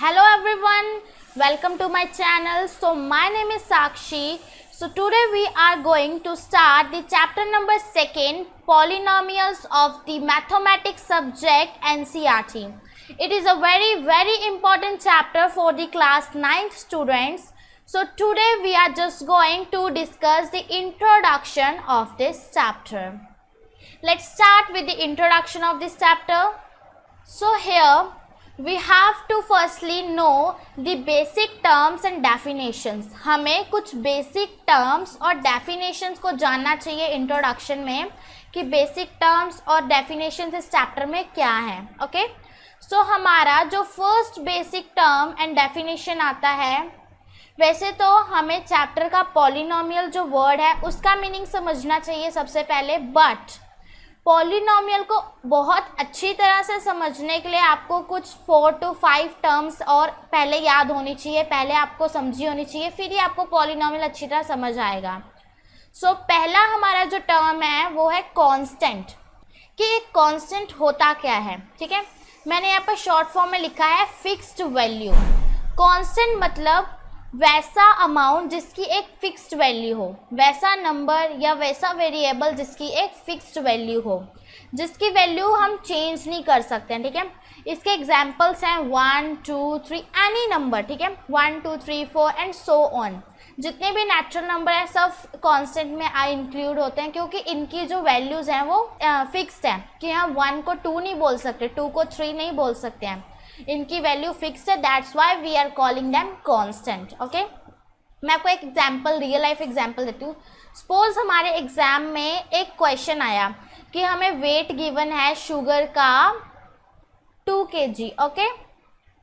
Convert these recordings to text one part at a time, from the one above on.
Hello everyone, welcome to my channel. So my name is Sakshi. So today we are going to start the chapter number 2, polynomials of the mathematics subject NCERT. It is a very important chapter for the class 9th students. So today we are just going to discuss the introduction of this chapter. Let's start with the introduction of this chapter. So here we have to firstly know the basic terms and definitions. हमें कुछ basic terms और definitions को जानना चाहिए introduction में कि basic terms और definitions इस चैप्टर में क्या है. ओके, सो हमारा जो first basic term and definition आता है, वैसे तो हमें चैप्टर का पॉलिनोमियल जो वर्ड है उसका मीनिंग समझना चाहिए सबसे पहले, बट पॉलिनोमियल को बहुत अच्छी तरह से समझने के लिए आपको कुछ 4 to 5 टर्म्स और पहले याद होनी चाहिए, पहले आपको समझी होनी चाहिए, फिर ही आपको पॉलिनोमियल अच्छी तरह समझ आएगा. सो पहला हमारा जो टर्म है वो है कांस्टेंट, कि एक कांस्टेंट होता क्या है. ठीक है, मैंने यहाँ पर शॉर्ट फॉर्म में लिखा है फिक्स्ड वैल्यू. कांस्टेंट मतलब वैसा अमाउंट जिसकी एक फिक्स्ड वैल्यू हो, वैसा नंबर या वैसा वेरिएबल जिसकी एक फिक्स्ड वैल्यू हो, जिसकी वैल्यू हम चेंज नहीं कर सकते हैं. ठीक है, इसके एग्जांपल्स हैं 1 2 3 एनी नंबर. ठीक है, 1 2 3 4 एंड सो ऑन. जितने भी नेचुरल नंबर हैं सब कांस्टेंट में इंक्लूड होते हैं, क्योंकि इनकी जो वैल्यूज़ हैं वो फिक्स्ड हैं, कि हम 1 को 2 नहीं बोल सकते, 2 को 3 नहीं बोल सकते हैं, इनकी वैल्यू फिक्स्ड है. That's why we are calling them constant. Okay, मैं आपको एक एग्जांपल, रियल लाइफ एग्जांपल देती हूँ. सपोज हमारे एग्जाम में एक क्वेश्चन आया कि हमें वेट गिवन है शुगर का 2 kg. ओके,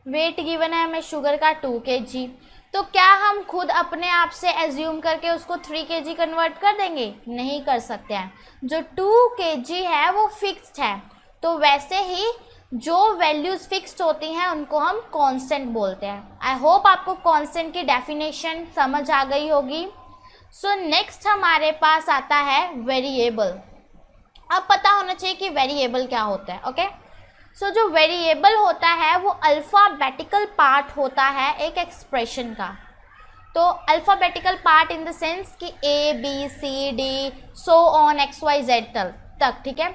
वेट गिवन है हमें शुगर का 2 kg. तो क्या हम खुद अपने आप से एज्यूम करके उसको 3 kg कन्वर्ट कर देंगे? नहीं कर सकते हैं. जो 2 kg है वो फिक्स्ड है, तो वैसे ही जो वैल्यूज़ फिक्स्ड होती हैं उनको हम कांस्टेंट बोलते हैं. आई होप आपको कांस्टेंट की डेफिनेशन समझ आ गई होगी. सो नेक्स्ट हमारे पास आता है वेरिएबल. अब पता होना चाहिए कि वेरिएबल क्या होता है. ओके, सो जो वेरिएबल होता है वो अल्फ़ाबेटिकल पार्ट होता है एक एक्सप्रेशन का. तो alphabetical part in the sense कि A B C D so on XYZ तक. ठीक है,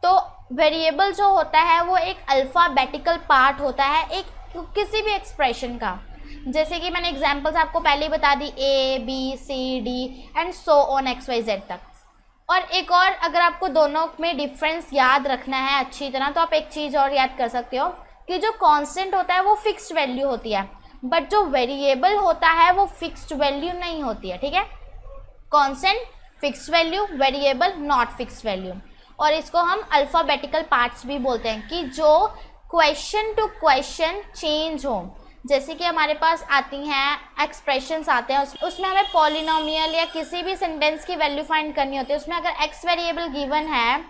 तो वेरिएबल जो होता है वो एक अल्फ़ाबेटिकल पार्ट होता है एक किसी भी एक्सप्रेशन का. जैसे कि मैंने एग्जांपल्स आपको पहले ही बता दी, A B C D and so on XYZ तक. और एक और, अगर आपको दोनों में डिफरेंस याद रखना है अच्छी तरह, तो आप एक चीज़ और याद कर सकते हो कि जो कांस्टेंट होता है वो फिक्स्ड वैल्यू होती है, बट जो वेरिएबल होता है वो फिक्स्ड वैल्यू नहीं होती है. ठीक है, constant fixed value, variable not fixed value. और इसको हम अल्फ़ाबेटिकल पार्ट्स भी बोलते हैं, कि जो क्वेश्चन टू क्वेश्चन चेंज हो. जैसे कि हमारे पास आती हैं एक्सप्रेशंस आते हैं, उसमें हमें पॉलिनोमियल या किसी भी सेंटेंस की वैल्यू फाइंड करनी होती है. उसमें अगर एक्स वेरिएबल गिवन है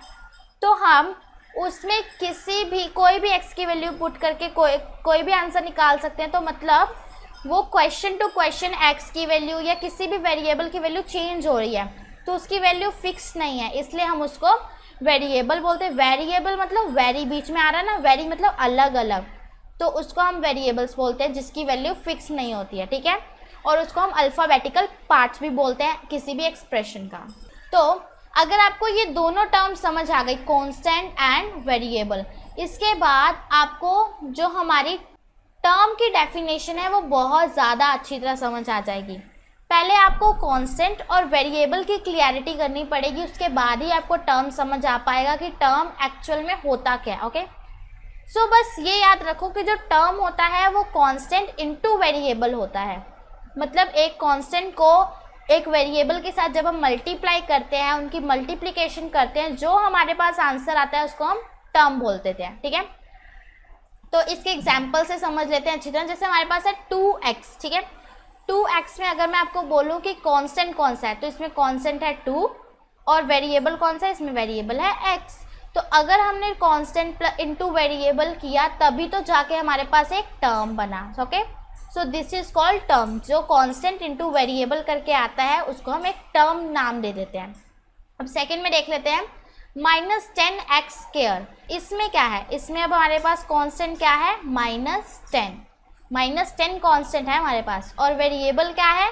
तो हम उसमें किसी भी कोई भी एक्स की वैल्यू पुट करके कोई भी आंसर निकाल सकते हैं. तो मतलब वो क्वेश्चन टू क्वेश्चन एक्स की वैल्यू या किसी भी वेरिएबल की वैल्यू चेंज हो रही है, तो उसकी वैल्यू फिक्स नहीं है, इसलिए हम उसको वेरिएबल बोलते हैं. वेरिएबल मतलब वेरी बीच में आ रहा है ना, वेरी मतलब अलग अलग, तो उसको हम वेरिएबल्स बोलते हैं जिसकी वैल्यू फिक्स नहीं होती है. ठीक है, और उसको हम अल्फ़ाबेटिकल पार्ट्स भी बोलते हैं किसी भी एक्सप्रेशन का. तो अगर आपको ये दोनों टर्म समझ आ गई, कांस्टेंट एंड वेरिएबल, इसके बाद आपको जो हमारी टर्म की डेफिनेशन है वो बहुत ज़्यादा अच्छी तरह समझ आ जाएगी. पहले आपको कांस्टेंट और वेरिएबल की क्लियरिटी करनी पड़ेगी, उसके बाद ही आपको टर्म समझ आ पाएगा कि टर्म एक्चुअल में होता क्या है. ओके, सो बस ये याद रखो कि जो टर्म होता है वो कांस्टेंट इनटू वेरिएबल होता है. मतलब एक कांस्टेंट को एक वेरिएबल के साथ जब हम मल्टीप्लाई करते हैं, उनकी मल्टीप्लिकेशन करते हैं, जो हमारे पास आंसर आता है उसको हम टर्म बोलते थे. ठीक है, तो इसके एग्जाम्पल से समझ लेते हैं अच्छी तरह. जैसे हमारे पास है 2x. ठीक है, 2x में अगर मैं आपको बोलूँ कि कांस्टेंट कौन सा है, तो इसमें कांस्टेंट है 2 और वेरिएबल कौन सा है, इसमें वेरिएबल है x. तो अगर हमने कांस्टेंट इनटू वेरिएबल किया तभी तो जाके हमारे पास एक टर्म बना. Okay, so this is called term. जो कांस्टेंट इनटू वेरिएबल करके आता है उसको हम एक टर्म नाम दे देते हैं. अब सेकंड में देख लेते हैं -10x². इसमें क्या है, इसमें अब हमारे पास कांस्टेंट क्या है, -10. -10 कांस्टेंट है हमारे पास और वेरिएबल क्या है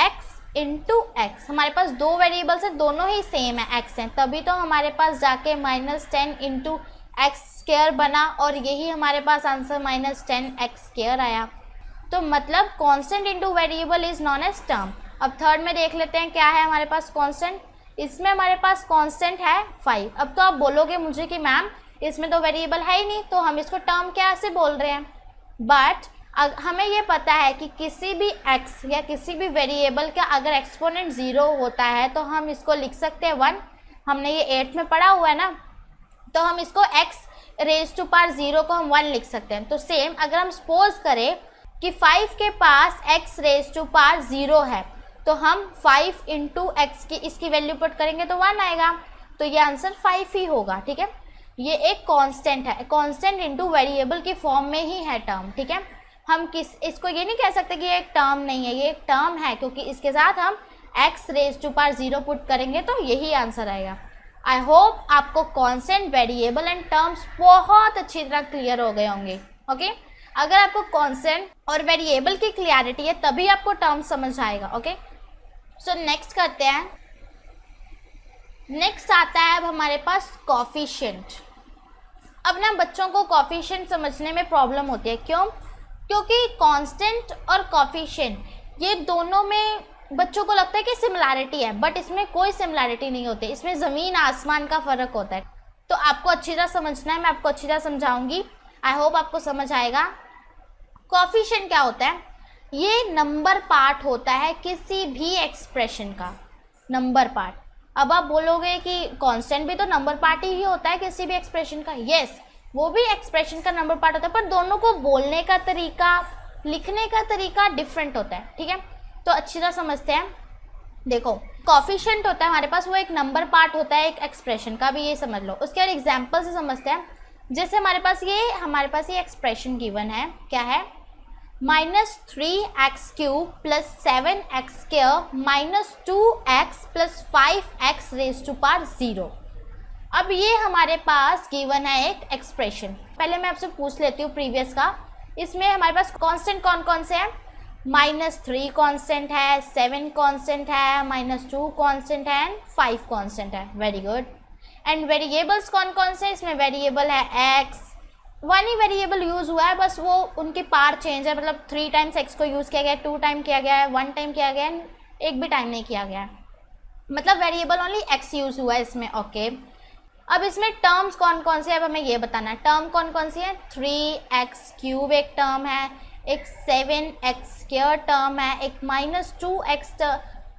x इंटू एक्स। हमारे पास दो वेरिएबल्स है, दोनों ही सेम है, x हैं, तभी तो हमारे पास जाके -10 इंटू एक्स स्क्वायर बना और यही हमारे पास आंसर -10x स्क्वायर आया। तो मतलब constant into variable is known as term. अब थर्ड में देख लेते हैं क्या है हमारे पास कांस्टेंट। इसमें हमारे पास कांस्टेंट है 5। अब तो आप बोलोगे मुझे कि मैम इसमें तो वेरिएबल है ही नहीं, तो हम इसको टर्म कैसे बोल रहे हैं। बट हमें ये पता है कि किसी भी x या किसी भी वेरिएबल का अगर एक्सपोनेंट 0 होता है तो हम इसको लिख सकते हैं 1। हमने ये 8th में पढ़ा हुआ है ना, तो हम इसको x रेज टू पावर 0 को हम 1 लिख सकते हैं। तो सेम अगर हम सपोज करें कि 5 के पास x रेज टू पावर 0 है तो हम 5 इंटू एक्स की इसकी वैल्यू पुट करेंगे तो 1 आएगा, तो ये आंसर 5 ही होगा। ठीक है, ये एक कांस्टेंट है, कांस्टेंट इंटू वेरिएबल की फॉर्म में ही है टर्म। ठीक है, हम इसको ये नहीं कह सकते कि ये एक टर्म नहीं है, ये एक टर्म है क्योंकि इसके साथ हम x raise to power 0 put करेंगे तो यही आंसर आएगा। आई होप आपको कांस्टेंट, वेरिएबल एंड टर्म्स बहुत अच्छी तरह क्लियर हो गए होंगे। ओके, अगर आपको कांस्टेंट और वेरिएबल की क्लियरिटी है तभी आपको टर्म समझ आएगा। ओके, सो नेक्स्ट करते हैं। नेक्स्ट आता है अब हमारे पास कोफिशिएंट। अब ना बच्चों को कोफिशिएंट समझने में प्रॉब्लम होती है, क्यों? क्योंकि कांस्टेंट और कोफिशिएंट ये दोनों में बच्चों को लगता है कि सिमिलैरिटी है, बट इसमें कोई सिमिलैरिटी नहीं होती, इसमें ज़मीन आसमान का फ़र्क होता है। तो आपको अच्छी तरह समझना है, मैं आपको अच्छी तरह समझाऊंगी, आई होप आपको समझ आएगा। कोफिशिएंट क्या होता है? ये नंबर पार्ट होता है किसी भी एक्सप्रेशन का, नंबर पार्ट। अब आप बोलोगे कि कांस्टेंट भी तो नंबर पार्ट ही होता है किसी भी एक्सप्रेशन का। यस, वो भी एक्सप्रेशन का नंबर पार्ट होता है, पर दोनों को बोलने का तरीका, लिखने का तरीका डिफरेंट होता है। ठीक है, तो अच्छी तरह समझते हैं। देखो, कोफिशिएंट होता है हमारे पास, वो एक नंबर पार्ट होता है एक एक्सप्रेशन का, भी ये समझ लो। उसके बाद एग्जाम्पल से समझते हैं। जैसे हमारे पास ये एक्सप्रेशन गिवन है, क्या है? -3x³ + 7x² - 2x + 5x raise to power 0। अब ये हमारे पास गिवन है एक एक्सप्रेशन। पहले मैं आपसे पूछ लेती हूँ प्रीवियस का, इसमें हमारे पास कांस्टेंट कौन कौन से हैं? -3 कांस्टेंट है, 7 कांस्टेंट है, -2 कांस्टेंट है एंड 5 कांस्टेंट है। Very good. एंड वेरिएबल्स कौन कौन से? इसमें वेरिएबल है x, 1 ही वेरिएबल यूज़ हुआ है, बस वो उनकी पार चेंज है, मतलब 3 टाइम्स x को यूज़ किया गया है, 2 टाइम किया गया है, 1 टाइम किया गया है, एक भी टाइम नहीं किया गया है, मतलब वेरिएबल ओनली x यूज़ हुआ है इसमें। ओके, अब इसमें टर्म्स कौन कौन से है, अब हमें ये बताना है। टर्म कौन कौन सी है? 3x³ एक टर्म है, एक 7x² टर्म है, एक -2x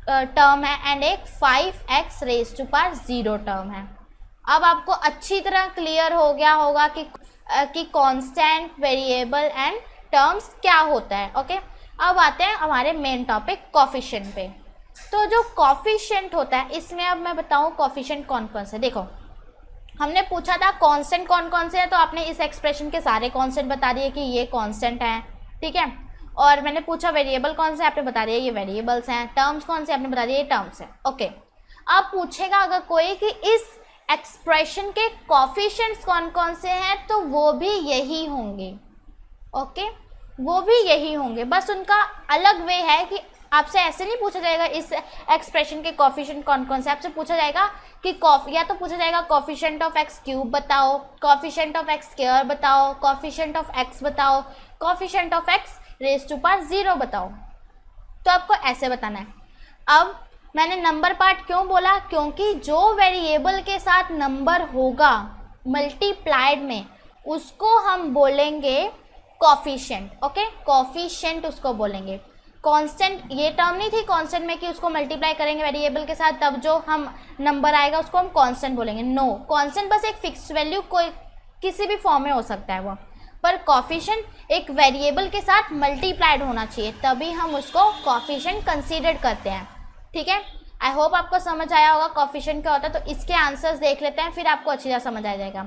टर्म है एंड एक 5x raise to power 0 term है। अब आपको अच्छी तरह क्लियर हो गया होगा कि कांस्टेंट, वेरिएबल एंड टर्म्स क्या होता है। ओके, अब आते हैं हमारे मेन टॉपिक कोफिशिएंट पे। तो जो कोफिशिएंट होता है, इसमें अब मैं बताऊं कोफिशिएंट कौन कौन से। देखो, हमने पूछा था कांस्टेंट कौन कौन से हैं, तो आपने इस एक्सप्रेशन के सारे कांस्टेंट बता दिए कि ये कांस्टेंट हैं। ठीक है, और मैंने पूछा वेरिएबल कौन से, आपने बता दिया ये वेरिएबल्स हैं। टर्म्स कौन से, आपने बता दिया ये टर्म्स हैं। ओके, अब पूछेगा अगर कोई कि इस एक्सप्रेशन के कोफिशिएंट्स कौन कौन से हैं, तो वो भी यही होंगे। ओके, वो भी यही होंगे, बस उनका अलग वे है कि आपसे ऐसे नहीं पूछा जाएगा इस एक्सप्रेशन के कोफिशिएंट कौन कौन से। आपसे पूछा जाएगा कि या तो पूछा जाएगा कोफिशिएंट ऑफ x³ बताओ, कोफिशिएंट ऑफ x² बताओ, कोफिशिएंट ऑफ x बताओ, coefficient of x raise to power 0 बताओ। तो आपको ऐसे बताना है। अब मैंने नंबर पार्ट क्यों बोला? क्योंकि जो वेरिएबल के साथ नंबर होगा मल्टीप्लाइड में, उसको हम बोलेंगे कोफिशिएंट। ओके, कोफिशिएंट उसको बोलेंगे। कांस्टेंट ये टर्म नहीं थी कांस्टेंट में कि उसको मल्टीप्लाई करेंगे वेरिएबल के साथ तब जो हम नंबर आएगा उसको हम कांस्टेंट बोलेंगे। नो, कांस्टेंट बस एक फिक्स्ड वैल्यू कोई किसी भी फॉर्म में हो सकता है वो, पर कोफिशिएंट एक वेरिएबल के साथ मल्टीप्लाइड होना चाहिए, तभी हम उसको कोफिशिएंट कंसीडर करते हैं। ठीक है, आई होप आपको समझ आया होगा कोफिशिएंट क्या होता है। तो इसके आंसर्स देख लेते हैं, फिर आपको अच्छी तरह समझ आ जाएगा।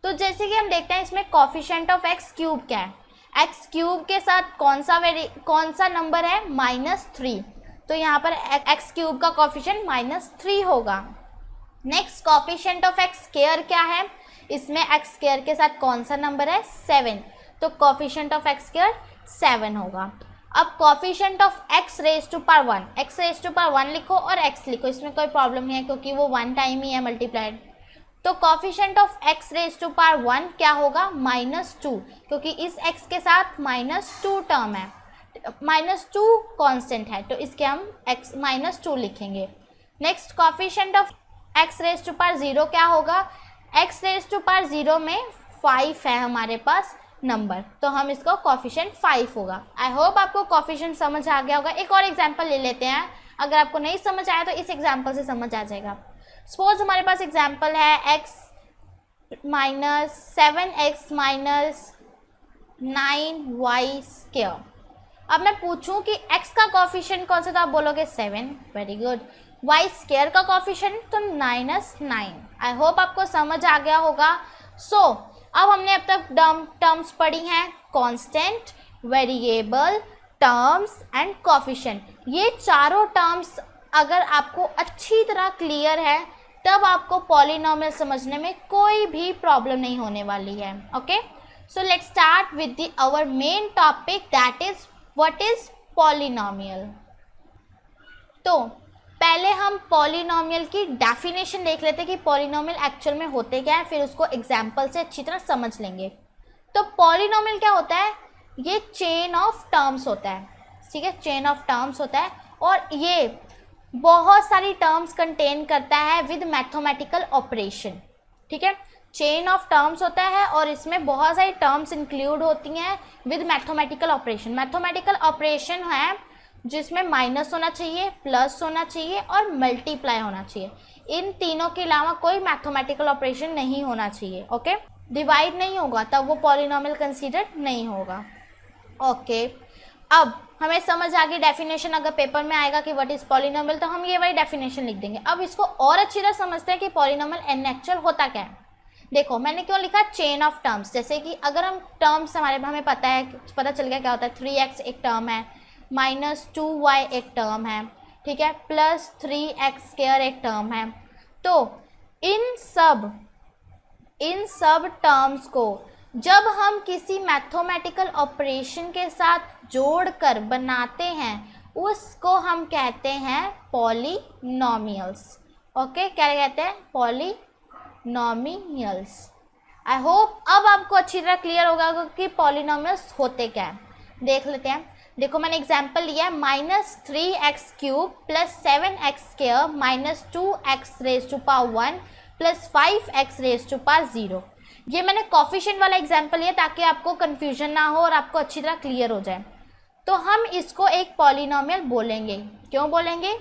तो जैसे कि हम देखते हैं इसमें कोफिशिएंट ऑफ x³ क्या है? x³ के साथ कौन सा नंबर है? -3, तो यहाँ पर x³ का कोफिशिएंट -3 होगा। नेक्स्ट कोफिशिएंट ऑफ x² क्या है? इसमें x² के साथ कौन सा नंबर है? 7, तो कोफिशिएंट ऑफ x² 7 होगा। अब coefficient of x raise to power 1, x raise to power 1 लिखो और x लिखो, इसमें कोई प्रॉब्लम नहीं है क्योंकि वो 1 टाइम ही है मल्टीप्लाइड। तो coefficient of x raise to power 1 क्या होगा, -2, क्योंकि इस x के साथ -2 टर्म है, -2 कांस्टेंट है, तो इसके हम x -2 लिखेंगे। Next coefficient of x raise to power 0 क्या होगा, x रेज टू पावर 0 में 5 है हमारे पास नंबर, तो हम इसको कोफिशिएंट 5 होगा। आई होप आपको कोफिशिएंट समझ आ गया होगा। एक और एग्जांपल ले लेते हैं, अगर आपको नहीं समझ आया तो इस एग्जांपल से समझ आ जाएगा। सपोज हमारे पास एग्जांपल है x minus 7x minus 9y square. अब मैं पूछूं कि x का कोफिशिएंट कौन सा, तो आप बोलोगे 7, वेरी गुड। y स्क्वायर का कोफिशिएंट तो -9। आई होप आपको समझ आ गया होगा। सो अब हमने अब तक टर्म्स पढ़ी हैं, constant, variable, terms and coefficient. ये चारों टर्म्स अगर आपको अच्छी तरह क्लियर है तब आपको पॉलिनोमियल समझने में कोई भी प्रॉब्लम नहीं होने वाली है। Okay, so let's start with our main topic, that is what is polynomial. तो पहले हम पॉलिनोमियल की डेफिनेशन देख लेते हैं कि पॉलिनोमियल एक्चुअल में होते क्या है, फिर उसको एग्जाम्पल से अच्छी तरह समझ लेंगे। तो पॉलिनोमियल क्या होता है, ये चेन ऑफ टर्म्स होता है, ठीक है, चेन ऑफ टर्म्स होता है और ये बहुत सारी टर्म्स कंटेन करता है विद मैथमेटिकल ऑपरेशन, ठीक है। चेन ऑफ टर्म्स होता है और इसमें बहुत सारी टर्म्स इंक्लूड होती हैं with mathematical operation. Mathematical operation है जिसमें माइनस होना चाहिए, प्लस होना चाहिए और मल्टीप्लाई होना चाहिए। इन तीनों के अलावा कोई मैथमेटिकल ऑपरेशन नहीं होना चाहिए। ओके, डिवाइड नहीं होगा तब वो पॉलिनोमियल कंसीडर नहीं होगा। ओके, अब हमें समझ आ गई डेफिनेशन, अगर पेपर में आएगा कि व्हाट इज पॉलिनोमियल तो हम ये वही डेफिनेशन लिख देंगे। अब इसको और अच्छी तरह समझते हैं कि पॉलिनोमियल इन एक्चुअल होता क्या है। देखो मैंने क्यों लिखा चेन ऑफ टर्म्स, जैसे कि अगर हम टर्म्स हमें पता चल गया क्या होता है, 3x एक टर्म है, -2y एक टर्म है, ठीक है, +3x² एक टर्म है। तो इन सब टर्म्स को जब हम किसी मैथमेटिकल ऑपरेशन के साथ जोड़कर बनाते हैं उसको हम कहते हैं पॉलिनोमियल्स। ओके, क्या कहते हैं, पॉलिनोमियल्स। आई होप अब आपको अच्छी तरह क्लियर होगा कि पॉलिनोमियल्स होते क्या हैं। देख लेते हैं। देखो मैंने एग्जाम्पल लिया है, -3x³ + 7x² - 2x raise to power 1 + 5x raise to power 0। ये मैंने कोफिशिएंट वाला एग्जाम्पल लिया ताकि आपको कन्फ्यूजन ना हो और आपको अच्छी तरह क्लियर हो जाए। तो हम इसको एक पॉलिनोमियल बोलेंगे। क्यों बोलेंगे,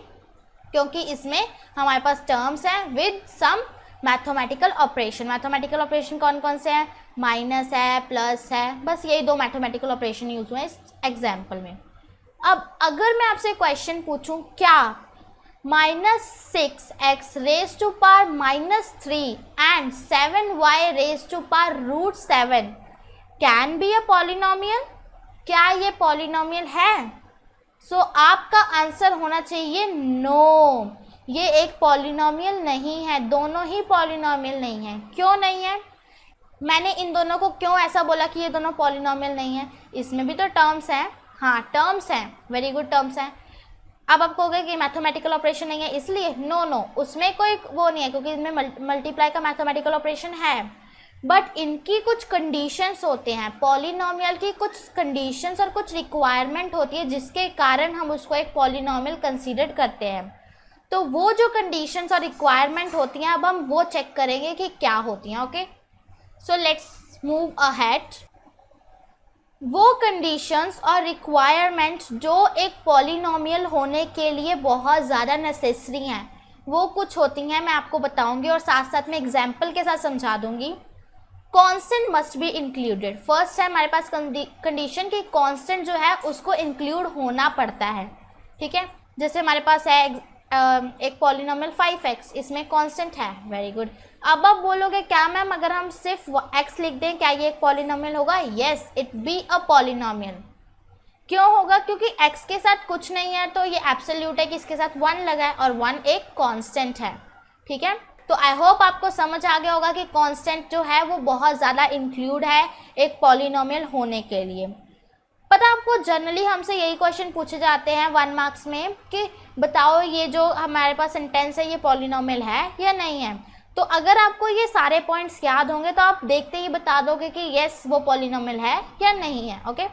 क्योंकि इसमें हमारे पास टर्म्स हैं with some mathematical operation. Mathematical operation कौन कौन से हैं, माइनस है, प्लस है, बस यही दो मैथमेटिकल ऑपरेशन यूज हुए इस एग्जाम्पल में। अब अगर मैं आपसे क्वेश्चन पूछूं, क्या -6x raise to power -3 and 7y raise to power √7 can be a polynomial, क्या ये पॉलिनोमियल है? सो आपका आंसर होना चाहिए नो, ये एक पॉलिनोमियल नहीं है। दोनों ही पॉलिनोमियल नहीं है। क्यों नहीं है? मैंने इन दोनों को क्यों ऐसा बोला कि ये दोनों पॉलिनोमियल नहीं है, इसमें भी तो टर्म्स हैं। हाँ टर्म्स हैं, वेरी गुड टर्म्स हैं। अब आप कहोगे कि मैथमेटिकल ऑपरेशन नहीं है इसलिए, नो, उसमें कोई वो नहीं है क्योंकि इसमें मल्टीप्लाई का मैथमेटिकल ऑपरेशन है, बट इनकी कुछ कंडीशंस होते हैं। पॉलिनोमियल की कुछ कंडीशंस और कुछ रिक्वायरमेंट होती है जिसके कारण हम उसको एक पॉलिनोमियल कंसीडर करते हैं। तो वो जो कंडीशंस और रिक्वायरमेंट होती हैं अब हम वो चेक करेंगे कि क्या होती हैं। Okay, so let's move ahead. वो कंडीशंस और रिक्वायरमेंट्स जो एक पॉलिनोमियल होने के लिए बहुत ज़्यादा नेसेसरी हैं वो कुछ होती हैं, मैं आपको बताऊंगी और साथ साथ में एग्जाम्पल के साथ समझा दूंगी। Constant must be included. First है हमारे पास कंडीशन कि कांस्टेंट जो है उसको इंक्लूड होना पड़ता है, ठीक है। जैसे हमारे पास है एक पॉलिनोमियल 5x, इसमें कांस्टेंट है, वेरी गुड। अब आप बोलोगे क्या मैम अगर हम सिर्फ x लिख दें क्या ये एक पॉलिनोमियल होगा? Yes, it be a polynomial. क्यों होगा? क्योंकि x के साथ कुछ नहीं है तो ये एब्सोल्यूट है कि इसके साथ 1 लगा है और 1 एक कांस्टेंट है, ठीक है। तो आई होप आपको समझ आ गया होगा कि कांस्टेंट जो है वो बहुत ज़्यादा इंक्लूड है एक पॉलिनोमियल होने के लिए। पता आपको जनरली हमसे यही क्वेश्चन पूछे जाते हैं 1 मार्क्स में कि बताओ ये जो हमारे पास सेंटेंस है ये पॉलिनोमियल है या नहीं है। तो अगर आपको ये सारे पॉइंट्स याद होंगे तो आप देखते ही बता दोगे कि यस वो पॉलिनोमियल है या नहीं है। ओके,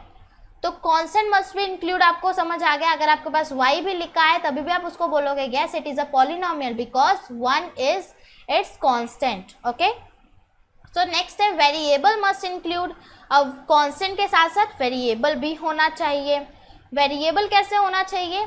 तो कांस्टेंट मस्ट बी इंक्लूड आपको समझ आ गया। अगर आपके पास y भी लिखा है तभी भी आप उसको बोलोगे yes it is a polynomial because 1 is it's constant. Okay, so next है वेरिएबल मस्ट इंक्लूड। अब कांस्टेंट के साथ साथ वेरिएबल भी होना चाहिए। वेरिएबल कैसे होना चाहिए,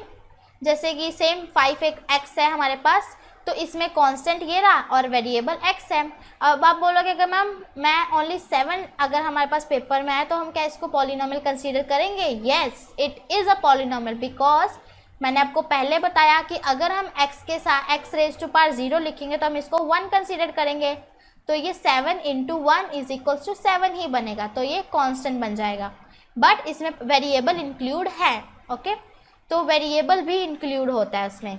जैसे कि सेम 5x है हमारे पास, तो इसमें कांस्टेंट ये रहा और वेरिएबल x है। अब आप बोलोगे कि मैम मैं ओनली 7 अगर हमारे पास पेपर में है तो हम क्या इसको पॉलिनोमियल कंसीडर करेंगे? Yes it is a polynomial because मैंने आपको पहले बताया कि अगर हम x के साथ x रेज टू पावर 0 लिखेंगे तो हम इसको 1 कंसीडर करेंगे, तो ये 7 इंटू 1 इज इक्वल्स टू 7 ही बनेगा, तो ये कांस्टेंट बन जाएगा। बट इसमें वेरिएबल इंक्लूड है। ओके, तो वेरिएबल भी इंक्लूड होता है उसमें।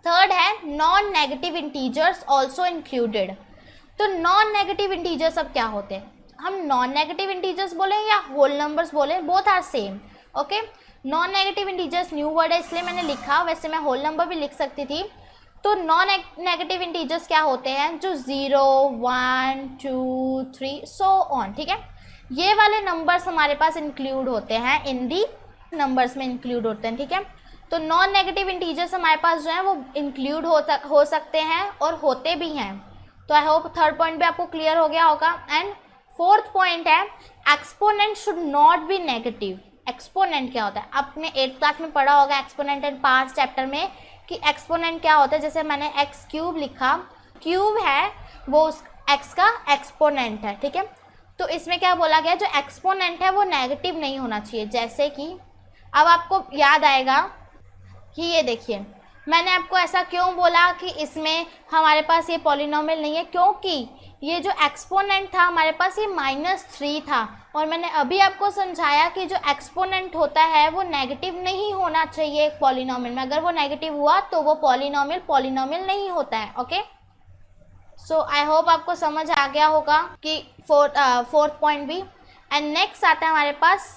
थर्ड है non negative integers also included. तो नॉन नेगेटिव इंटीजर्स अब क्या होते हैं, हम नॉन नेगेटिव इंटीजर्स बोले या होल नंबर्स बोले, both are same. Okay, non negative integers new word है इसलिए मैंने लिखा, वैसे मैं होल नंबर भी लिख सकती थी। तो नॉन नेगेटिव इंटीजर्स क्या होते हैं, जो 0 1 2 3 सो ऑन, ठीक है, ये वाले नंबर्स हमारे पास इंक्लूड होते हैं, इन दी नंबर्स में इंक्लूड होते हैं। ठीक है, तो नॉन नेगेटिव इंटीजर्स हमारे पास जो है वो इंक्लूड हो सकते हैं और होते भी हैं। तो आई होप थर्ड पॉइंट भी आपको क्लियर हो गया होगा। एंड फोर्थ पॉइंट है exponent should not B negative. Exponent क्या होता है, आपने 8th क्लास में पढ़ा होगा एक्सपोनेंट एंड पास्ट चैप्टर में कि एक्सपोनेंट क्या होता है। जैसे मैंने एक्स क्यूब लिखा, क्यूब है वो उस एक्स का एक्सपोनेंट है। ठीक है, तो इसमें क्या बोला गया, जो एक्सपोनेंट है वो नेगेटिव नहीं होना चाहिए। जैसे कि अब आपको याद आएगा कि ये देखिए मैंने आपको ऐसा क्यों बोला कि इसमें हमारे पास ये पॉलिनोमियल नहीं है, क्योंकि ये जो एक्सपोनेंट था हमारे पास ये -3 था, और मैंने अभी आपको समझाया कि जो एक्सपोनेंट होता है वो नेगेटिव नहीं होना चाहिए एक पॉलिनोमियल में। अगर वो नेगेटिव हुआ तो वो पॉलिनोमियल नहीं होता है। ओके, सो आई होप आपको समझ आ गया होगा कि फोर्थ पॉइंट भी। एंड नेक्स्ट आता है हमारे पास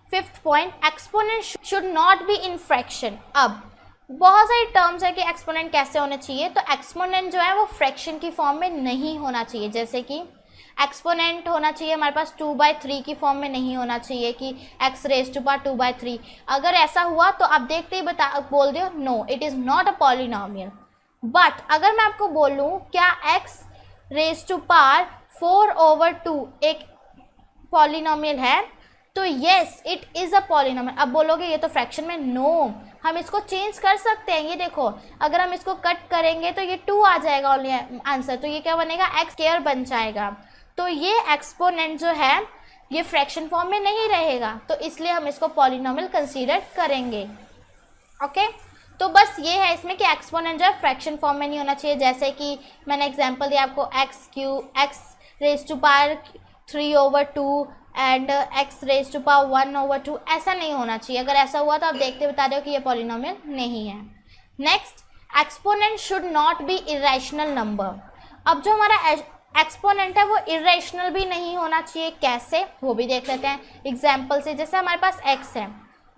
fifth point, exponent should not be in fraction. अब बहुत सारी टर्म्स है कि एक्सपोनेंट कैसे होने चाहिए, तो एक्सपोनेंट जो है वो फ्रैक्शन की फॉर्म में नहीं होना चाहिए। जैसे कि एक्सपोनेंट होना चाहिए हमारे पास 2/3 की फॉर्म में नहीं होना चाहिए कि x रेज टू पावर 2/3। अगर ऐसा हुआ तो आप देखते ही बोल दो no it is not a polynomial. But अगर मैं आपको बोलूँ क्या x रेज टू पावर 4/2 एक पॉलिनोमियल है, तो yes it is a polynomial. अब बोलोगे ये तो फ्रैक्शन में, नो, हम इसको चेंज कर सकते हैं। ये देखो अगर हम इसको कट करेंगे तो ये 2 आ जाएगा ओनली आंसर, तो ये क्या बनेगा, एक्स स्क्वायर बन जाएगा। तो ये एक्सपोनेंट जो है ये फ्रैक्शन फॉर्म में नहीं रहेगा, तो इसलिए हम इसको पॉलिनोमियल कंसीडर करेंगे। ओके, तो बस ये है इसमें कि एक्सपोनेंट जो है फ्रैक्शन फॉर्म में नहीं होना चाहिए। जैसे कि मैंने एग्जांपल दिया आपको x raise to power 3/2 and x raise to power 1/2, ऐसा नहीं होना चाहिए। अगर ऐसा हुआ तो आप देखते बता दो कि ये पॉलिनोमियल नहीं है। Next, exponent should not B irrational number. अब जो हमारा एक्सपोनेंट है वो इरेशनल भी नहीं होना चाहिए। कैसे, वो भी देख लेते हैं एग्जाम्पल से। जैसे हमारे पास x है,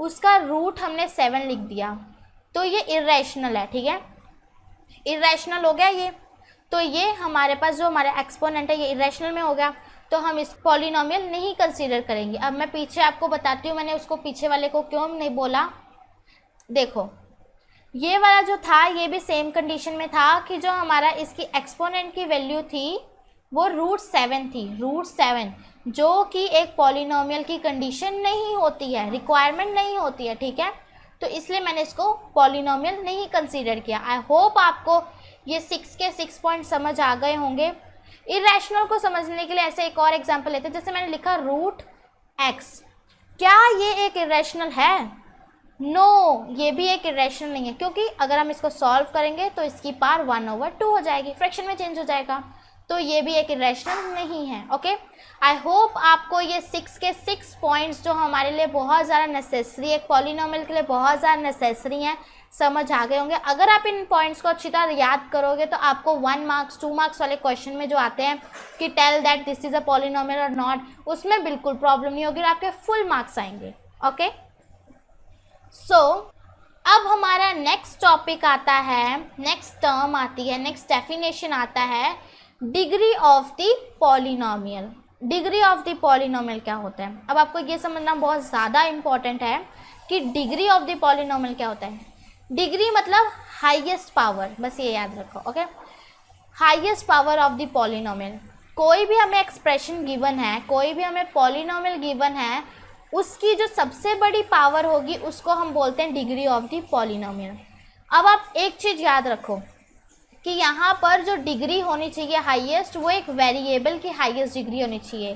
उसका रूट हमने 7 लिख दिया, तो ये इरेशनल है। ठीक है, इरेशनल हो गया ये, तो ये हमारे पास जो हमारा एक्सपोनेंट है ये इरेशनल में हो गया, तो हम इस पॉलिनोमियल नहीं कंसीडर करेंगे। अब मैं पीछे आपको बताती हूँ मैंने उसको पीछे वाले को क्यों नहीं बोला। देखो ये वाला जो था ये भी सेम कंडीशन में था कि जो हमारा इसकी एक्सपोनेंट की वैल्यू थी वो √7 थी। √7 जो कि एक पॉलिनोमियल की कंडीशन नहीं होती है, रिक्वायरमेंट नहीं होती है। ठीक है, तो इसलिए मैंने इसको पॉलिनोमियल नहीं कंसीडर किया। आई होप आपको ये 6 के 6 पॉइंट समझ आ गए होंगे। इरेशनल को समझने के लिए ऐसे एक और एग्जांपल लेते हैं। जैसे मैंने लिखा √x, क्या ये एक इरेशनल है? नो, ये भी एक इरेशनल नहीं है, क्योंकि अगर हम इसको सॉल्व करेंगे तो इसकी पावर 1/2 हो जाएगी, फ्रैक्शन में चेंज हो जाएगा, तो ये भी एक इरेशनल नहीं है। ओके, आई होप आपको ये 6 के 6 पॉइंट्स जो हमारे लिए बहुत ज़्यादा नेसेसरी, एक पॉलिनोमियल के लिए बहुत ज़्यादा नेसेसरी हैं, समझ आ गए होंगे। अगर आप इन पॉइंट्स को अच्छी तरह याद करोगे तो आपको 1 मार्क्स 2 मार्क्स वाले क्वेश्चन में जो आते हैं कि tell that this is a polynomial और नॉट, उसमें बिल्कुल प्रॉब्लम नहीं होगी और आपके फुल मार्क्स आएंगे। ओके, सो अब हमारा नेक्स्ट टॉपिक आता है, नेक्स्ट टर्म आती है, नेक्स्ट डेफिनेशन आता है degree of the polynomial. Degree of the polynomial क्या होता है? अब आपको ये समझना बहुत ज़्यादा इम्पॉर्टेंट है कि डिग्री ऑफ द पॉलिनोमियल क्या होता है। डिग्री मतलब हाईएस्ट पावर, बस ये याद रखो। Okay, highest power of the polynomial. कोई भी हमें एक्सप्रेशन गिवन है, कोई भी हमें पॉलिनोमियल गिवन है, उसकी जो सबसे बड़ी पावर होगी उसको हम बोलते हैं डिग्री ऑफ द पॉलिनोमियल। अब आप एक चीज़ याद रखो कि यहाँ पर जो डिग्री होनी चाहिए हाईएस्ट, वो एक वेरिएबल की हाईएस्ट डिग्री होनी चाहिए।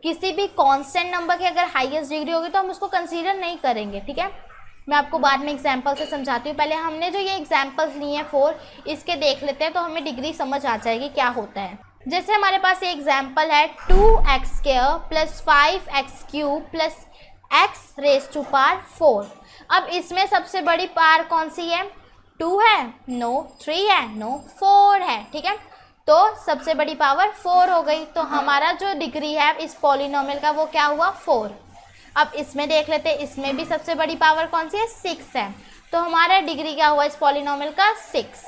किसी भी कांस्टेंट नंबर की अगर हाईएस्ट डिग्री होगी तो हम उसको कंसीडर नहीं करेंगे, ठीक है। मैं आपको बाद में एग्जांपल से समझाती हूँ। पहले हमने जो ये एग्जांपल्स लिए हैं 4, इसके देख लेते हैं तो हमें डिग्री समझ आ जाएगी क्या होता है। जैसे हमारे पास ये एग्जांपल है 2x² + 5x³ + x raise to power 4। अब इसमें सबसे बड़ी पावर कौन सी है? 2 है? नो। 3 है? नो। 4 है, ठीक है। तो सबसे बड़ी पावर 4 हो गई। तो हमारा जो डिग्री है इस पॉलिनोमियल का वो क्या हुआ? 4। अब इसमें देख लेते हैं, इसमें भी सबसे बड़ी पावर कौन सी है? 6 है। तो हमारा डिग्री क्या हुआ इस पॉलिनोमियल का? 6।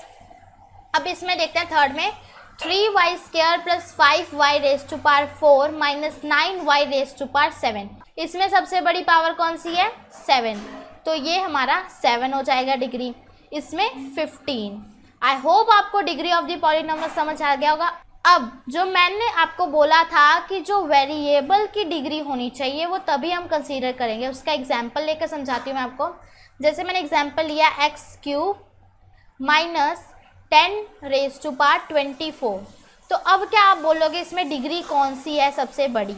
अब इसमें देखते हैं थर्ड में 3y² + 5y raise to power 4 - 9y raise to power 7। इसमें सबसे बड़ी पावर कौन सी है? 7। तो ये हमारा 7 हो जाएगा डिग्री। इसमें 15। आई होप आपको डिग्री ऑफ द पॉलिनोमियल समझ आ गया होगा। अब जो मैंने आपको बोला था कि जो वेरिएबल की डिग्री होनी चाहिए वो तभी हम कंसीडर करेंगे, उसका एग्जाम्पल लेकर समझाती हूँ मैं आपको। जैसे मैंने एग्जाम्पल लिया x³ - 10 रेज़ टू पावर 24। तो अब क्या आप बोलोगे इसमें डिग्री कौन सी है सबसे बड़ी?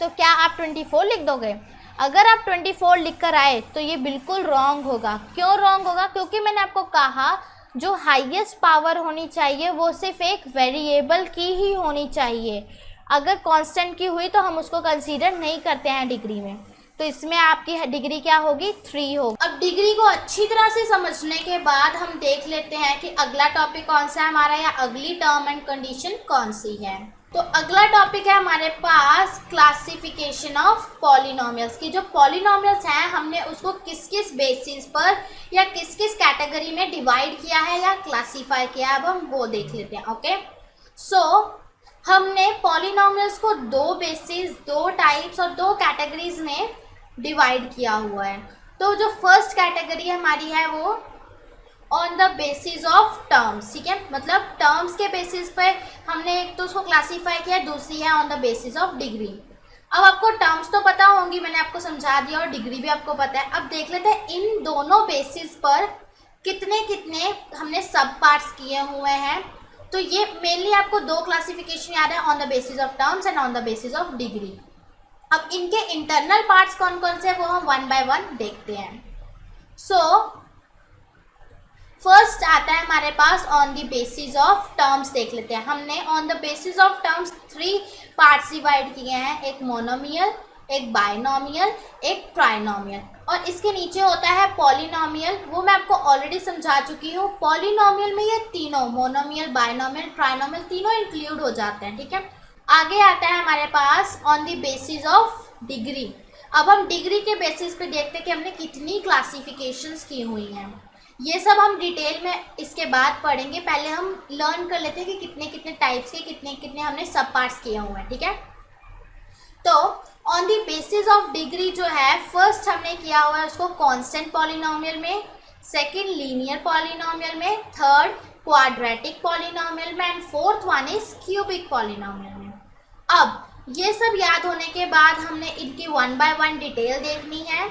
तो क्या आप 24 लिख दोगे? अगर आप 24 लिख कर आए तो ये बिल्कुल रॉन्ग होगा। क्यों रॉन्ग होगा? क्योंकि मैंने आपको कहा जो हाईएस्ट पावर होनी चाहिए वो सिर्फ एक वेरिएबल की ही होनी चाहिए। अगर कांस्टेंट की हुई तो हम उसको कंसीडर नहीं करते हैं डिग्री में। तो इसमें आपकी डिग्री क्या होगी? 3 होगी। अब डिग्री को अच्छी तरह से समझने के बाद हम देख लेते हैं कि अगला टॉपिक कौन सा है हमारा, या अगली टर्म एंड कंडीशन कौन सी है। तो अगला टॉपिक है हमारे पास क्लासिफिकेशन ऑफ पॉलिनोमियल्स की। जो पॉलिनोमियल्स हैं हमने उसको किस किस बेसिस पर या किस किस कैटेगरी में डिवाइड किया है या क्लासीफाई किया है, अब हम वो देख लेते हैं। ओके, सो हमने पॉलिनोमियल्स को 2 बेसिस, 2 टाइप्स और 2 कैटेगरीज में डिवाइड किया हुआ है। तो जो फर्स्ट कैटेगरी हमारी है वो on the basis of terms, ठीक है, मतलब टर्म्स के बेसिस पे हमने एक तो उसको क्लासीफाई किया, दूसरी है on the basis of degree. अब आपको टर्म्स तो पता होंगी, मैंने आपको समझा दिया, और डिग्री भी आपको पता है। अब देख लेते हैं इन दोनों बेसिस पर कितने कितने हमने सब पार्ट्स किए हुए हैं। तो ये मेनली आपको 2 क्लासिफिकेशन याद है, on the basis of terms and on the basis of degree. अब इनके इंटरनल पार्ट्स कौन कौन से हैं वो हम 1 बाय 1 देखते हैं। सो फर्स्ट आता है हमारे pass on the basis of terms. देख लेते हैं, हमने on the basis of terms 3 parts divide किए हैं, एक मोनोमियल, एक बाइनोमियल, एक ट्राइनोमियल, और इसके नीचे होता है पॉलिनोमियल। वो मैं आपको ऑलरेडी समझा चुकी हूँ। पॉलिनोमियल में ये तीनों मोनोमियल, बाइनोमियल, ट्राइनोमियल तीनों इंक्लूड हो जाते हैं, ठीक है। आगे आता है हमारे pass on the basis of degree. अब हम डिग्री के बेसिस पे देखते हैं कि हमने कितनी क्लासिफिकेशंस की हुई हैं। ये सब हम डिटेल में इसके बाद पढ़ेंगे, पहले हम लर्न कर लेते हैं कि कितने कितने टाइप्स के कितने कितने हमने सब पार्ट्स किए हुए हैं, ठीक है। तो on the basis of degree जो है फर्स्ट हमने किया हुआ है उसको कांस्टेंट पॉलिनोमियल में, सेकंड लीनियर पॉलिनोमियल में, थर्ड क्वाड्रेटिक पॉलिनोमियल में, and fourth one is cubic polynomial में। अब ये सब याद होने के बाद हमने इनकी 1 बाय 1 डिटेल देखनी है।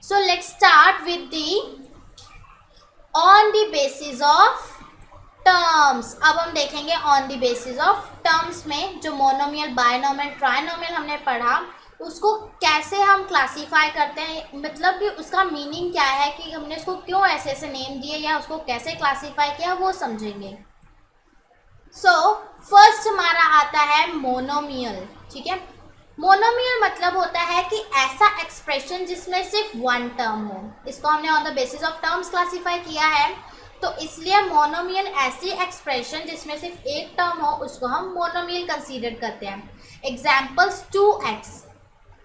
सो let's start with the on the basis of terms. अब हम देखेंगे on the basis of terms में जो मोनोमियल, बाइनोमियल, ट्राइनोमियल हमने पढ़ा उसको कैसे हम क्लासीफाई करते हैं, मतलब कि उसका मीनिंग क्या है, कि हमने उसको क्यों ऐसे ऐसे नेम दिए या उसको कैसे क्लासीफाई किया वो समझेंगे। सो फर्स्ट हमारा आता है मोनोमियल, ठीक है। मोनोमियल मतलब होता है कि ऐसा एक्सप्रेशन जिसमें सिर्फ 1 टर्म हो। इसको हमने on the basis of terms classify किया है, तो इसलिए मोनोमियल ऐसी एक्सप्रेशन जिसमें सिर्फ 1 टर्म हो उसको हम मोनोमियल कंसीडर करते हैं। एग्जाम्पल्स 2x,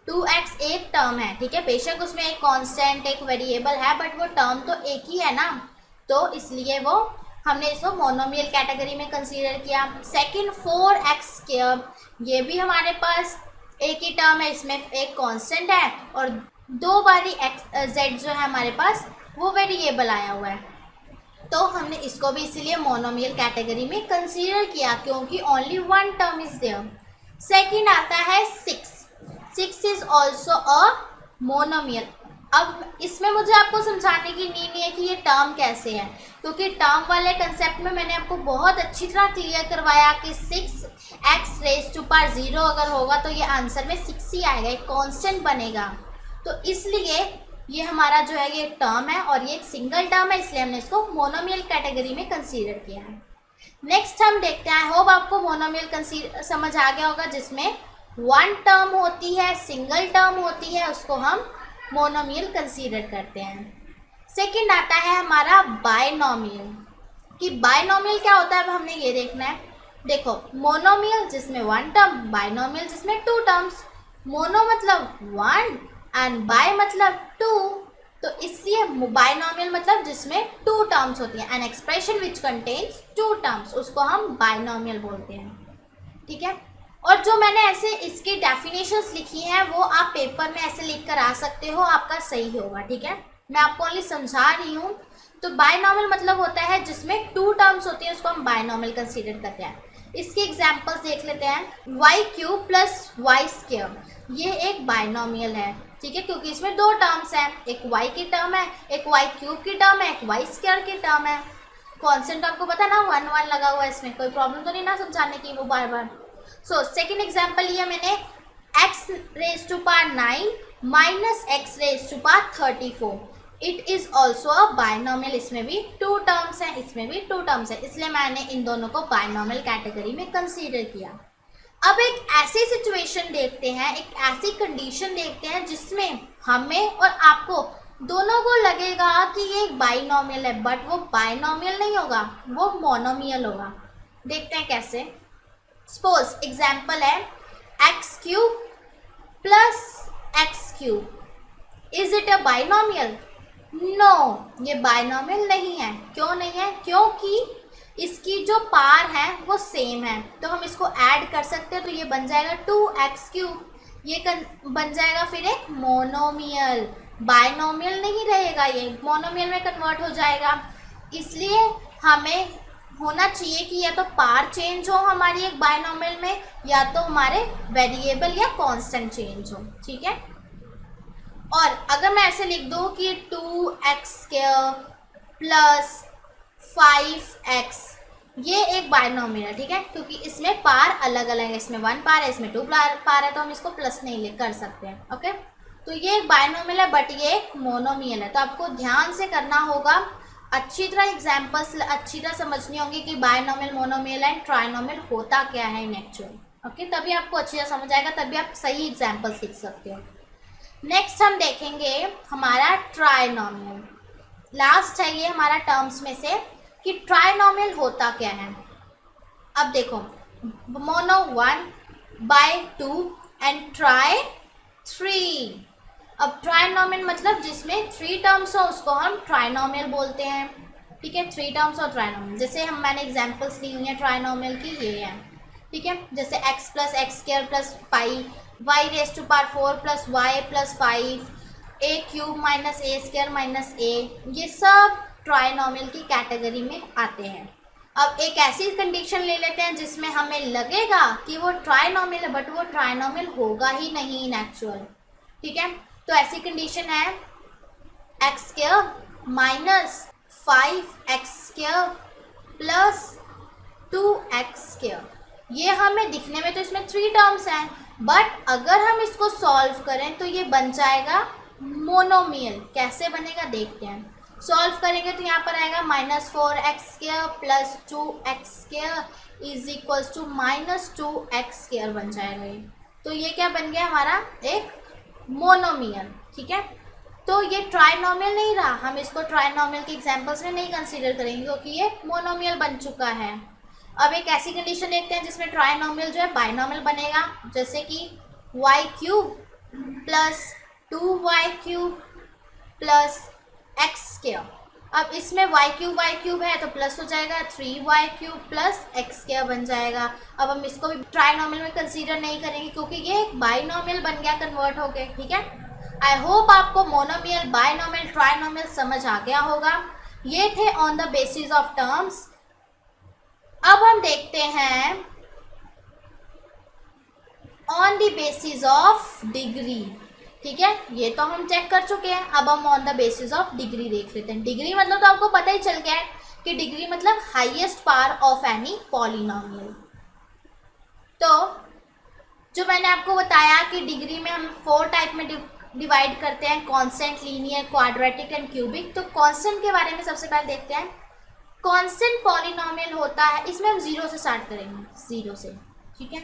2x एक टर्म है, ठीक है, बेशक उसमें एक कांस्टेंट एक वेरिएबल है बट वो टर्म तो एक ही है ना, तो इसलिए वो हमने इसको मोनोमियल कैटेगरी में कंसीडर किया। सेकंड 4x², ये भी हमारे पास एक ही टर्म है, इसमें एक कांस्टेंट है और दो बारी z जो है हमारे पास वो वेरिएबल आया हुआ है, तो हमने इसको भी इसीलिए मोनोमियल कैटेगरी में कंसीडर किया क्योंकि only one term is there. Second आता है 6 इज ऑल्सो अ मोनोमियल। अब इसमें मुझे आपको समझाने की नीड नहीं है कि ये टर्म कैसे है, क्योंकि टर्म वाले कंसेप्ट में मैंने आपको बहुत अच्छी तरह क्लियर करवाया कि 6x⁻0 अगर होगा तो ये आंसर में 6 ही आएगा, एक कांस्टेंट बनेगा, तो इसलिए ये हमारा जो है ये टर्म है और ये एक सिंगल टर्म है, इसलिए हमने इसको मोनोमियल कैटेगरी में कंसीडर किया है। नेक्स्ट हम देखते हैं, होप आपको मोनोमियल समझ आ गया होगा, जिसमें वन टर्म होती है, सिंगल टर्म होती है, उसको हम मोनोमियल कंसीडर करते हैं। सेकंड आता है हमारा बायनोमियल, कि बायनोमियल क्या होता है अब हमने ये देखना है। देखो, मोनोमियल जिसमें वन टर्म, बायनोमियल जिसमें टू टर्म्स। मोनो मतलब वन एंड बाय मतलब टू, तो इसलिए बायनोमियल मतलब जिसमें टू टर्म्स होती हैं, an expression which contains two terms, उसको हम बायनोमियल बोलते हैं, ठीक है। और जो मैंने ऐसे इसकी डेफिनेशंस लिखी हैं वो आप पेपर में ऐसे लिख कर आ सकते हो, आपका सही होगा, ठीक है, मैं आपको ओनली समझा रही हूँ। तो बायनोमियल मतलब होता है जिसमें टू टर्म्स होती हैं, उसको हम बायनोमियल कंसीडर करते हैं। इसके एग्जांपल्स देख लेते हैं। y³ + y², ये एक बायनोमियल है, ठीक है, क्योंकि इसमें दो टर्म्स हैं, एक y की टर्म है, एक y³ की टर्म है, एक y² की टर्म है। कॉन्स्टेंट आपको पता ना 1 1 लगा हुआ है, इसमें कोई प्रॉब्लम तो नहीं ना समझाने की वो बार बार। सो सेकेंड एग्जाम्पल लिया मैंने, x⁻9 - x⁻34, it is also a binomial. इसमें भी टू टर्म्स हैं, इसमें भी टू टर्म्स हैं, इसलिए मैंने इन दोनों को बायनोमियल कैटेगरी में कंसीडर किया। अब एक ऐसी सिचुएशन देखते हैं, एक ऐसी कंडीशन देखते हैं जिसमें हमें और आपको दोनों को लगेगा कि ये एक बायनोमियल है, बट वो बायनोमियल नहीं होगा, वो मोनोमियल होगा। देखते हैं कैसे। सपोज एग्जाम्पल है x³ + x³, is it a binomial? No, ये बायनोमियल नहीं है। क्यों नहीं है? क्योंकि इसकी जो पार है वो सेम है, तो हम इसको ऐड कर सकते हैं, तो ये बन जाएगा 2x³, ये बन जाएगा फिर एक मोनोमियल। बायनोमियल नहीं रहेगा, ये मोनोमियल में कन्वर्ट हो जाएगा। इसलिए हमें होना चाहिए कि या तो पार चेंज हो हमारी एक बायनोमियल में, या तो हमारे वेरिएबल या कांस्टेंट चेंज हो, ठीक है। और अगर मैं ऐसे लिख दूँ कि 2x² + 5x, ये एक बायनोमियल है, ठीक है, क्योंकि इसमें पार अलग अलग है, इसमें 1 पार है, इसमें 2 पार है, तो हम इसको प्लस नहीं कर सकते हैं, ओके। तो ये एक बायनोमियल है बट ये एक मोनोमियल है, तो आपको ध्यान से करना होगा, अच्छी तरह एग्जाम्पल्स अच्छी तरह समझनी होगी कि बायनोमियल, मोनोमियल एंड ट्राइनोमियल होता क्या है इन एक्चुअल, ओके, तभी आपको अच्छी तरह समझ आएगा, तभी आप सही एग्जाम्पल्स लिख सकते हो। नेक्स्ट हम देखेंगे हमारा ट्राइनोमियल, लास्ट है ये हमारा टर्म्स में से कि ट्राइनोमियल होता क्या है। अब देखो, मोनो 1/2 एंड ट्राई 3। अब ट्राइनोमियल मतलब जिसमें 3 टर्म्स हो उसको हम ट्राइनोमियल बोलते हैं, ठीक है, 3 टर्म्स और ट्राइनोमियल। जैसे मैंने एग्जांपल्स ली हुई हैं ट्राइनोमियल की, ये है, ठीक है, जैसे x + x² + pi, y⁴ + y + 5, a³ - a² - a, ये सब ट्राइनोमियल की कैटेगरी में आते हैं। अब एक ऐसी कंडीशन ले लेते हैं जिसमें हमें लगेगा कि वो ट्राइनोमियल है बट वो ट्राइनोमियल होगा ही नहीं इन एक्चुअल, ठीक है। तो ऐसी कंडीशन है x² - 5x² + 2x²। ये हमें दिखने में तो इसमें 3 टर्म्स हैं, बट अगर हम इसको सॉल्व करें तो ये बन जाएगा मोनोमियल। कैसे बनेगा देखते हैं। सॉल्व करेंगे तो यहाँ पर आएगा -4x² + 2x² = -2x² बन जाएगा ये। तो ये क्या बन गया हमारा एक मोनोमियल, ठीक है। तो ये ट्राइनोमियल नहीं रहा, हम इसको ट्राइनोमियल के एग्जांपल्स में नहीं कंसीडर करेंगे क्योंकि ये मोनोमियल बन चुका है। अब एक ऐसी कंडीशन देखते हैं जिसमें ट्राइनोमियल जो है बायनोमियल बनेगा, जैसे कि y³ plus 2y³ plus x²। अब इसमें y³ है तो प्लस हो जाएगा 3y³ प्लस x² बन जाएगा। अब हम इसको भी ट्राइनोमियल में कंसीडर नहीं करेंगे क्योंकि ये एक बाइनोमियल बन गया कन्वर्ट हो गए, ठीक है। आई होप आपको मोनोमियल, बाइनोमियल, ट्राइनोमियल समझ आ गया होगा। ये थे on the basis of terms. अब हम देखते हैं on the basis of degree, ठीक है। ये तो हम चेक कर चुके हैं, अब हम on the basis of degree देख लेते हैं। डिग्री मतलब तो आपको पता ही चल गया है कि डिग्री मतलब highest power of any polynomial. तो जो मैंने आपको बताया कि डिग्री में हम 4 टाइप में डिवाइड करते हैं, constant, linear, quadratic and cubic. तो कांस्टेंट के बारे में सबसे पहले देखते हैं। कांस्टेंट पॉलिनोमियल होता है, इसमें हम 0 से स्टार्ट करेंगे, 0 से, ठीक है।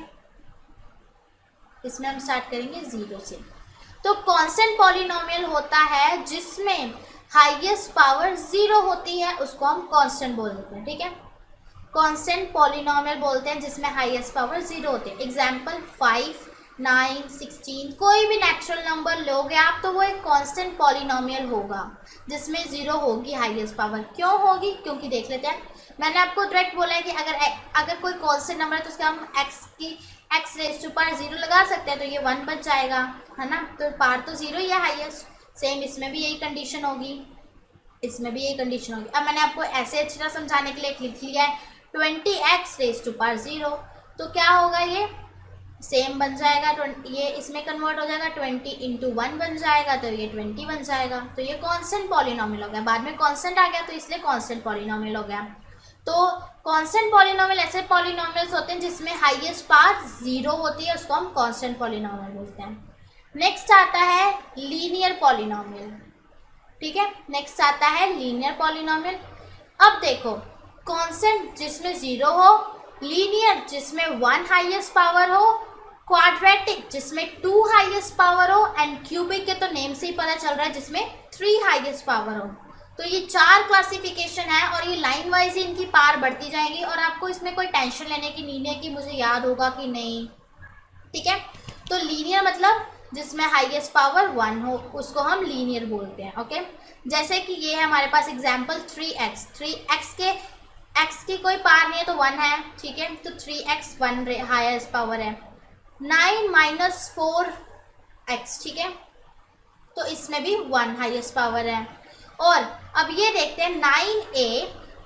इसमें हम स्टार्ट करेंगे 0 से। तो कांस्टेंट पॉलिनोमियल होता है जिसमें हाईएस्ट पावर 0 होती है, उसको हम कांस्टेंट बोल देते हैं, ठीक है। कांस्टेंट पॉलिनोमियल बोलते हैं जिसमें हाईएस्ट पावर 0 होती है। एग्जांपल 5, 9, 16, कोई भी नेचुरल नंबर लोगे आप तो वो एक कांस्टेंट पॉलिनोमियल होगा जिसमें 0 होगी हाईएस्ट पावर। क्यों होगी? क्योंकि देख लेते हैं, मैंने आपको डायरेक्ट बोला है कि अगर कोई कांस्टेंट नंबर है तो उसका हम x रेज़ टू पावर 0 लगा सकते हैं तो ये 1 बच जाएगा, है ना। तो पावर तो 0 ही है हाईएस्ट। सेम इसमें भी यही कंडीशन होगी, इसमें भी यही कंडीशन होगी। अब मैंने आपको ऐसे अच्छी तरह समझाने के लिए लिख लिया है 20x रेज़ टू पावर 0, तो क्या होगा, ये सेम बन जाएगा, ये इसमें कन्वर्ट हो जाएगा, 20 × 1 बन जाएगा तो ये 20 बन जाएगा। तो ये कांस्टेंट पॉलिनोमियल हो गया। बाद में कांस्टेंट आ गया तो इसलिए कांस्टेंट पॉलिनोमियल हो गया। तो कांस्टेंट पॉलिनोमियल ऐसे पॉलिनोमियल्स होते हैं जिसमें हाईएस्ट पावर 0 होती है, उसको हम कांस्टेंट पॉलिनोमियल बोलते हैं। नेक्स्ट आता है लीनियर पॉलिनोमियल, ठीक है। नेक्स्ट आता है लीनियर पॉलिनोमियल। अब देखो, कांस्टेंट जिसमें 0 हो, लीनियर जिसमें 1 हाईएस्ट पावर हो, क्वाड्रेटिक जिसमें 2 हाईएस्ट पावर हो, एंड क्यूबिक के तो नेम से ही पता चल रहा है जिसमें 3 हाईएस्ट पावर हो। तो ये 4 क्लासिफिकेशन है और ये लाइन वाइज ही इनकी पावर बढ़ती जाएंगी और आपको इसमें कोई टेंशन लेने की नहीं है कि मुझे याद होगा कि नहीं, ठीक है। तो लीनियर मतलब जिसमें हाईएस्ट पावर 1 हो, उसको हम लीनियर बोलते हैं, ओके। जैसे कि ये है हमारे पास एग्जाम्पल 3x के x की कोई पावर नहीं है तो 1 है, ठीक है। तो 3x 1 हाईएस्ट पावर है। 9 - 4x, ठीक है, तो इसमें भी 1 हाईएस्ट पावर है। और अब ये देखते हैं 9a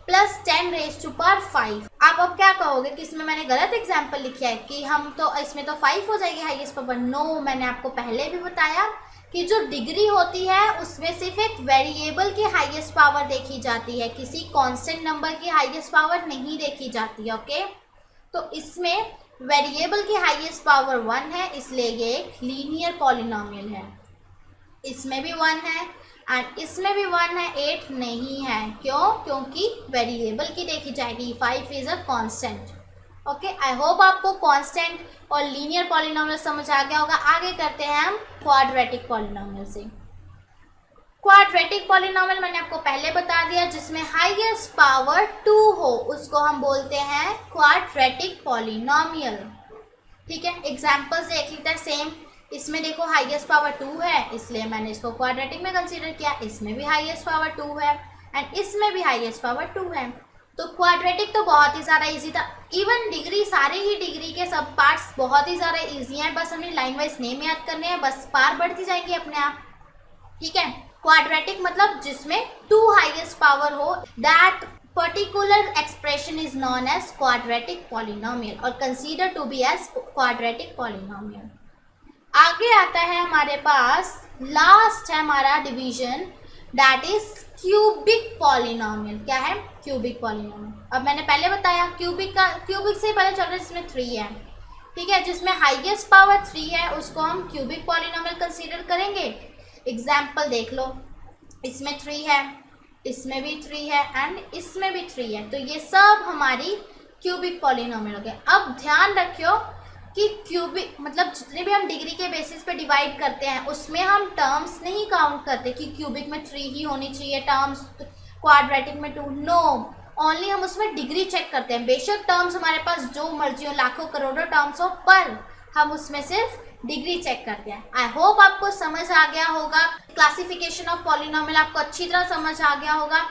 + 10 रेज़ टू पावर 5। आप अब क्या कहोगे कि इसमें मैंने गलत एग्जाम्पल लिखा है कि हम तो इसमें तो 5 हो जाएगी हाईएस्ट पावर। नो, मैंने आपको पहले भी बताया कि जो डिग्री होती है उसमें सिर्फ एक वेरिएबल की हाईएस्ट पावर देखी जाती है, किसी कांस्टेंट नंबर की हाईएस्ट पावर नहीं देखी जाती है, ओके। तो इसमें वेरिएबल की हाईएस्ट पावर 1 है, इसलिए ये एक लीनियर पॉलिनोमियल है। इसमें भी 1 है एंड इसमें भी 1 है, 8 नहीं है। क्यों? क्योंकि वेरिएबल की देखी जाएगी। 5 is a constant, okay. I hope आपको कांस्टेंट और लीनियर पॉलिनोमियल समझ आ गया होगा। आगे करते हैं हम क्वाड्रेटिक पॉलिनोमियल से। क्वाड्रेटिक पॉलिनोमियल मैंने आपको पहले बता दिया, जिसमें हाईएस्ट पावर 2 हो उसको हम बोलते हैं क्वाड्रेटिक पॉलिनोमियल, ठीक है। एग्जाम्पल्स देख लेते हैं। सेम इसमें देखो हाईएस्ट पावर 2 है, इसलिए मैंने इसको क्वाड्रेटिक में कंसीडर किया। इसमें भी हाईएस्ट पावर 2 है एंड इसमें भी हाईएस्ट पावर 2 है। तो क्वाड्रेटिक तो बहुत ही ज़्यादा इजी था। इवन डिग्री, सारे ही डिग्री के सब पार्ट्स बहुत ही ज़्यादा इजी हैं, बस हमें लाइन वाइज नेम याद करने हैं, बस पार बढ़ती जाएंगी अपने आप, ठीक है। क्वाड्रेटिक मतलब जिसमें 2 हाईएस्ट पावर हो, that particular expression is known as quadratic polynomial और consider to be as quadratic polynomial. आगे आता है हमारे पास, लास्ट है हमारा division, that is cubic polynomial. क्या है? Cubic polynomial. अब मैंने पहले बताया क्यूबिक से ही पता चल रहा है इसमें 3 है, ठीक है। जिसमें हाईएस्ट पावर 3 है उसको हम क्यूबिक पॉलिनोमियल कंसीडर करेंगे। एग्जाम्पल देख लो, इसमें 3 है, इसमें भी 3 है एंड इसमें भी 3 है, तो ये सब हमारी क्यूबिक पॉलिनोमियल हो गए। अब ध्यान रखियो कि क्यूबिक मतलब जितने भी हम डिग्री के बेसिस पे डिवाइड करते हैं उसमें हम टर्म्स नहीं काउंट करते कि क्यूबिक में 3 ही होनी चाहिए टर्म्स, क्वाड्रेटिक में 2, नो। ओनली हम उसमें डिग्री चेक करते हैं। बेशक टर्म्स हमारे पास जो मर्जी हो, लाखों करोड़ों टर्म्स हो, पर हम उसमें सिर्फ डिग्री चेक करते हैं। आई होप आपको समझ आ गया होगा, क्लासिफिकेशन ऑफ पॉलिनोमियल आपको अच्छी तरह समझ आ गया होगा।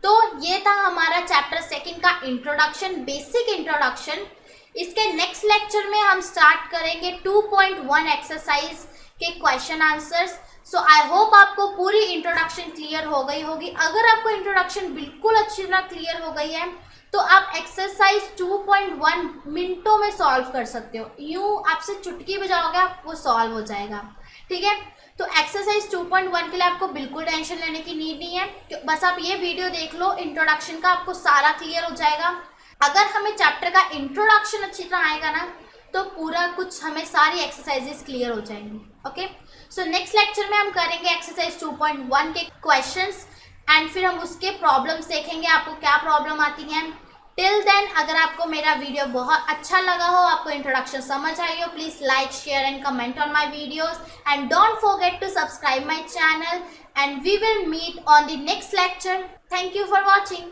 तो ये था हमारा चैप्टर 2 का इंट्रोडक्शन, बेसिक इंट्रोडक्शन। इसके नेक्स्ट लेक्चर में हम स्टार्ट करेंगे 2.1 एक्सरसाइज के क्वेश्चन आंसर्स। सो आई होप आपको पूरी इंट्रोडक्शन क्लियर हो गई होगी। अगर आपको इंट्रोडक्शन बिल्कुल अच्छी तरह क्लियर हो गई है तो आप एक्सरसाइज 2.1 मिनटों में सॉल्व कर सकते हो। यूँ आपसे चुटकी बजाओगे वो सॉल्व हो जाएगा, ठीक है। तो एक्सरसाइज 2.1 के लिए आपको बिल्कुल टेंशन लेने की नीड नहीं है, बस आप ये वीडियो देख लो इंट्रोडक्शन का, आपको सारा क्लियर हो जाएगा। अगर हमें चैप्टर का इंट्रोडक्शन अच्छी तरह आएगा ना तो पूरा कुछ हमें सारी एक्सरसाइजेस क्लियर हो जाएंगी। ओके, सो नेक्स्ट लेक्चर में हम करेंगे एक्सरसाइज 2.1 के क्वेश्चंस एंड फिर हम उसके प्रॉब्लम्स देखेंगे, आपको क्या प्रॉब्लम आती हैं। टिल देन अगर आपको मेरा वीडियो बहुत अच्छा लगा हो, आपको इंट्रोडक्शन समझ आई हो, please like, share and comment on my videos and don't forget to subscribe my channel and we will meet on the next lecture. Thank you for watching.